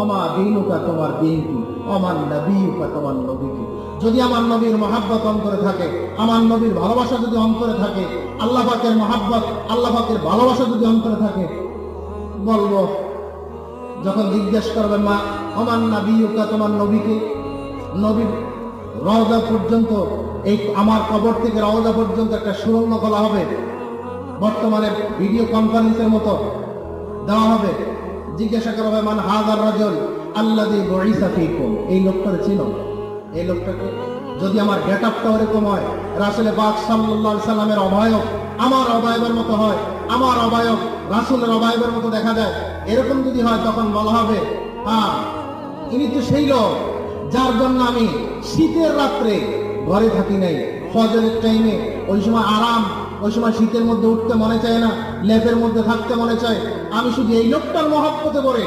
ওমা দীনুকা, তোমার দিন কি, ওমান নবিয়ুকা, তোমার নবী কি। যদি আমার নবীর মহাব্বত অন্তরে থাকে, আমার নবীর ভালোবাসা যদি অন্তরে থাকে, আল্লাহ পাকের মহাব্বত, আল্লাহ পাকের ভালোবাসা যদি অন্তরে থাকে, বলবো, যখন জিজ্ঞেস করবে মা ওমান নবিয়ুকা, তোমার নবীকে, নবীর রওজা পর্যন্ত, এই আমার কবর থেকে রওজা পর্যন্ত একটা সুড়ঙ্গ খোলা হবে, বর্তমানে ভিডিও কনফারেন্সের মতো দেওয়া হবে। জিজ্ঞাসা করা হবে মান হাযার রাজুল আল্লাযী বুইসা ফীকুম, এই লোকটার চিনো, এই লোকটাকে। যদি আমার গেটআপটা এরকম হয়, রাসূল পাক সাল্লাল্লাহু আলাইহি সাল্লামের অবয়ব আমার অবয়বের মতো হয়, আমার অবয়ব রাসূলের অবয়বের মতো দেখা যায়, এরকম যদি হয়, তখন বলা হবে হ্যাঁ, ইনি তো সেই লোক যার জন্য আমি শীতের রাত্রে ঘরে থাকি নাই, ফজরের টাইমে, ওই সময় আরাম, ওই সময় শীতের মধ্যে উঠতে মনে চায় না, লেপের মধ্যে থাকতে মনে চায়, আমি শুধু এই লোকটার মহব্বতে পড়ে